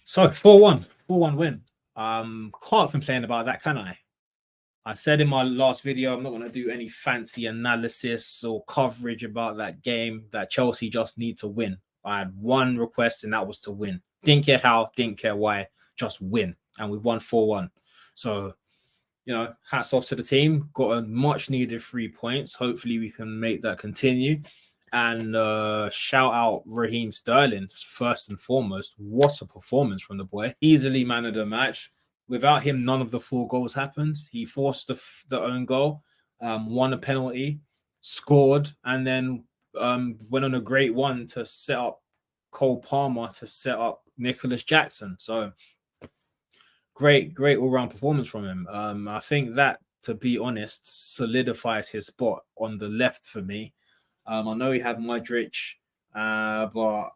So 4-1, 4-1 win. Can't complain about that, can I? I said in my last video, I'm not going to do any fancy analysis or coverage about that game, that Chelsea just need to win. I had one request, and that was to win. Didn't care how, didn't care why, just win. And we've won 4-1. So, hats off to the team. Got a much needed 3 points. Hopefully we can make that continue. And shout out Raheem Sterling, first and foremost. What a performance from the boy. Easily man of the match. Without him, none of the 4 goals happened. He forced the own goal, won a penalty, scored, and then went on a great one to set up Cole Palmer to set up Nicholas Jackson. So great all-round performance from him. I think that, to be honest, solidifies his spot on the left for me. I know he had Modric, but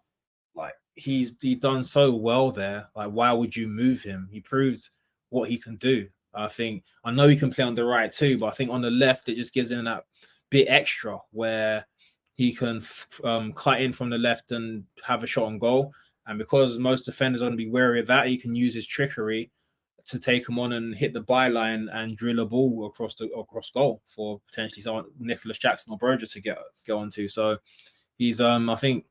like he's done so well there. Like, why would you move him? He proved what he can do. I know he can play on the right too, but I think on the left it just gives him that bit extra where he can cut in from the left and have a shot on goal. And because most defenders are going to be wary of that, he can use his trickery to take him on and hit the byline and drill a ball across goal for potentially someone, Nicholas Jackson or Berger, to go onto. So he's I think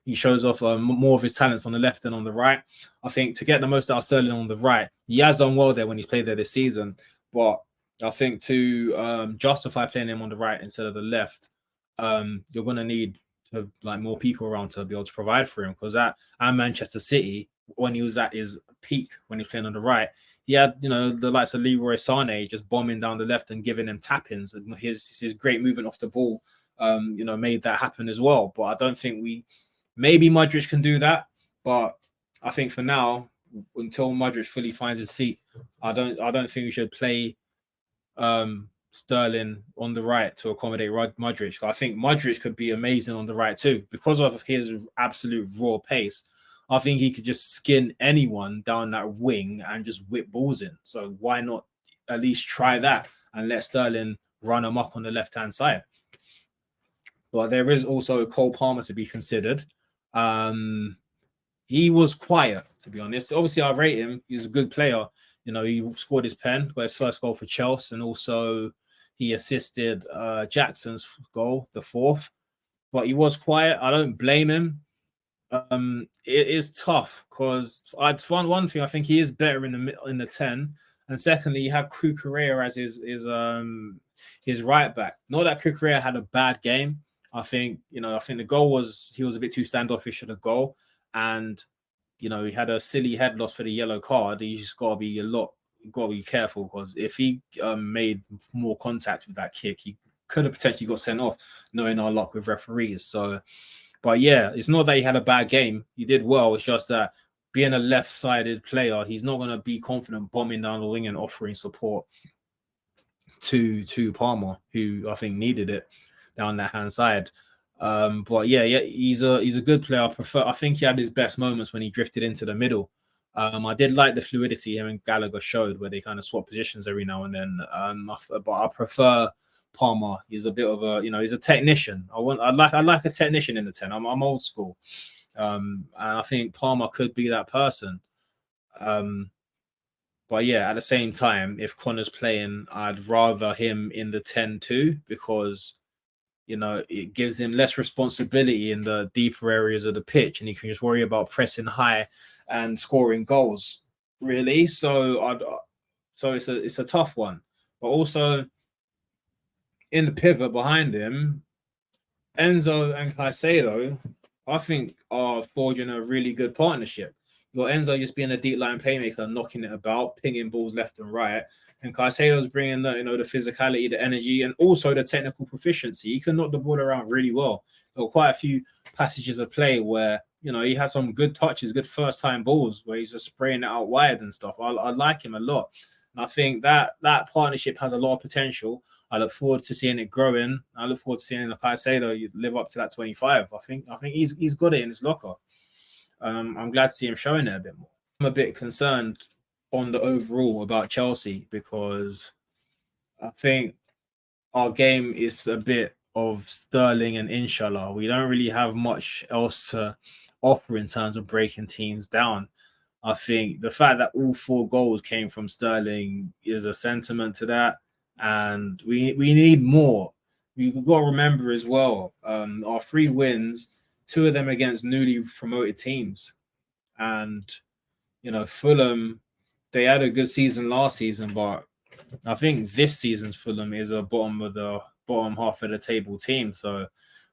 he shows off more of his talents on the left than on the right. I think to get the most out of Sterling on the right, he has done well there when he's played there this season. But I think to justify playing him on the right instead of the left, you're going to need more people around to be able to provide for him. Because at Manchester City, when he was at his peak, when he was playing on the right, he had the likes of Leroy Sané just bombing down the left and giving him tap-ins, and his great movement off the ball made that happen as well. But I don't think maybe Modric can do that, but I think for now, until Modric fully finds his feet, I don't think we should play Sterling on the right to accommodate Modric. I think Modric could be amazing on the right too because of his absolute raw pace. I think he could just skin anyone down that wing and just whip balls in. So why not at least try that and let Sterling run amok on the left-hand side? But there is also Cole Palmer to be considered. He was quiet, to be honest. Obviously, I rate him. He's a good player. He scored his pen, got his first goal for Chelsea, and also he assisted Jackson's goal, the 4th. But he was quiet. I don't blame him. It is tough because one thing, I think he is better in the 10, and secondly, you have Cucurella as his right back. Not that Cucurella had a bad game. I think the goal was, he was a bit too standoffish at the goal, and he had a silly head loss for the yellow card. You just got to be careful, because if he made more contact with that kick, he could have potentially got sent off, knowing our luck with referees. So. But yeah, it's not that he had a bad game. He did well. It's just that being a left-sided player, he's not going to be confident bombing down the wing and offering support to Palmer, who I think needed it down that hand side. But yeah, he's a good player. I think he had his best moments when he drifted into the middle. I did like the fluidity him and Gallagher showed, where they kind of swap positions every now and then. But I prefer Palmer. He's a bit of he's a technician. I like a technician in the 10. I'm old school, and I think Palmer could be that person. But yeah, at the same time, if Connor's playing, I'd rather him in the 10 too, because it gives him less responsibility in the deeper areas of the pitch, and he can just worry about pressing high and scoring goals, really. So it's a tough one. But also in the pivot behind him, Enzo and Caicedo, I think, are forging a really good partnership. You got Enzo just being a deep line playmaker, knocking it about, pinging balls left and right, and Caicedo's bringing the physicality, the energy, and also the technical proficiency. He can knock the ball around really well. There were quite a few passages of play where he had some good touches, good first time balls where he's just spraying it out wide and stuff. I like him a lot. And I think that partnership has a lot of potential. I look forward to seeing it growing. I look forward to seeing Caicedo live up to that 25. I think he's got it in his locker. I'm glad to see him showing it a bit more. I'm a bit concerned on the overall about Chelsea, because I think our game is a bit of Sterling and Inshallah. We don't really have much else to offer in terms of breaking teams down. I think the fact that all 4 goals came from Sterling is a sentiment to that, and we need more. We've got to remember as well, our 3 wins, 2 of them against newly promoted teams, and Fulham, they had a good season last season, but I think this season's Fulham is a bottom half of the table team, so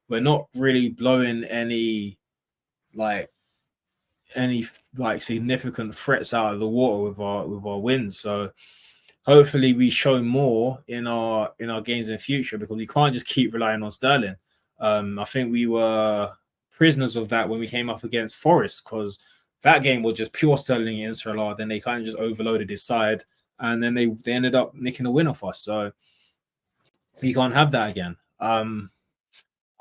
we're not really blowing like any significant threats out of the water with our wins. So hopefully we show more in our games in the future, because we can't just keep relying on Sterling. I think we were prisoners of that when we came up against Forest, because that game was just pure Sterling and Salah. Then they kind of just overloaded his side, and then they ended up nicking a win off us. So we can't have that again.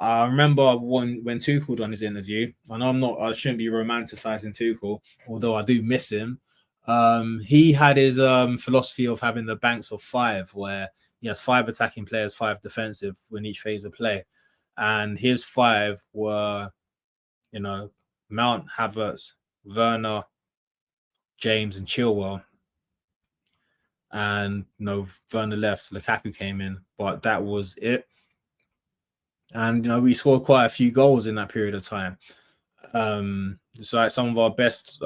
I remember when Tuchel done his interview, and I shouldn't be romanticizing Tuchel, although I do miss him. He had his philosophy of having the banks of 5, where he has 5 attacking players, 5 defensive in each phase of play, and his 5 were, Mount, Havertz, Werner, James, and Chilwell. And Werner left, Lukaku came in, but that was it. And we scored quite a few goals in that period of time. So like some of our best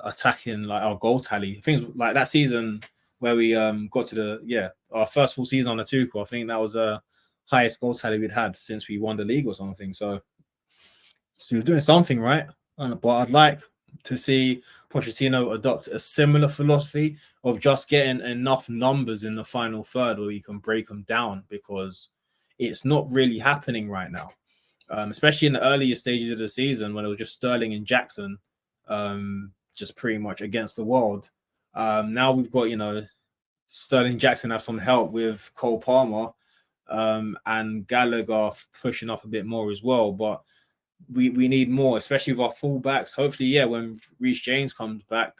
attacking, like our goal tally, things like that season where we got to our first full season on the Tuchel. I think that was the highest goal tally we'd had since we won the league or something. So we're doing something right. But I'd like to see Pochettino adopt a similar philosophy of just getting enough numbers in the final third where we can break them down, because it's not really happening right now. Especially in the earlier stages of the season when it was just Sterling and Jackson, just pretty much against the world. Now we've got, Sterling, Jackson have some help with Cole Palmer, and Gallagher pushing up a bit more as well. But we need more, especially with our fullbacks. Hopefully, when Reece James comes back,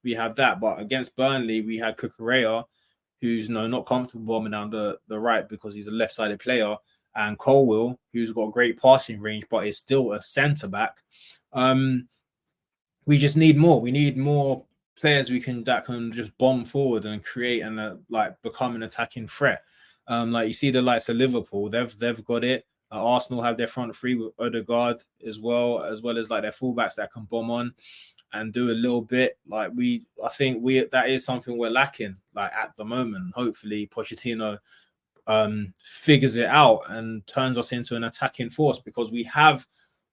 we have that. But against Burnley, we had Cucurella, who's not comfortable bombing down the right because he's a left-sided player, and Colwill, who's got great passing range but is still a centre-back. We just need more. We need more players that can just bomb forward and create and become an attacking threat. Like you see the likes of Liverpool, they've got it. Arsenal have their front 3 with Odegaard as well as like their fullbacks that can bomb on and do a little bit. I think that is something we're lacking at the moment. Hopefully Pochettino figures it out and turns us into an attacking force, because we have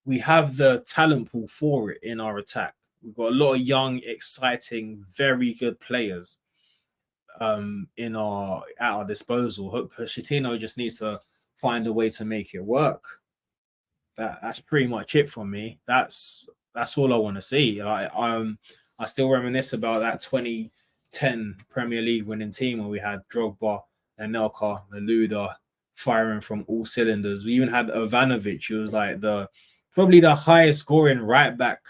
the talent pool for it in our attack. We've got a lot of young, exciting, very good players at our disposal. Pochettino just needs to find a way to make it work. That's pretty much it from me. That's all I want to see. I still reminisce about that 2010 Premier League winning team where we had Drogba, Anelka, Malouda firing from all cylinders. We even had Ivanovic, who was probably the highest scoring right back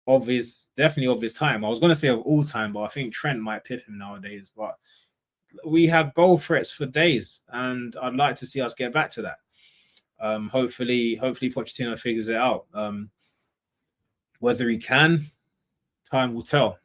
of his time. I was going to say of all time, but I think Trent might pip him nowadays. But we have goal threats for days, and I'd like to see us get back to that. Hopefully Pochettino figures it out. Whether he can, time will tell.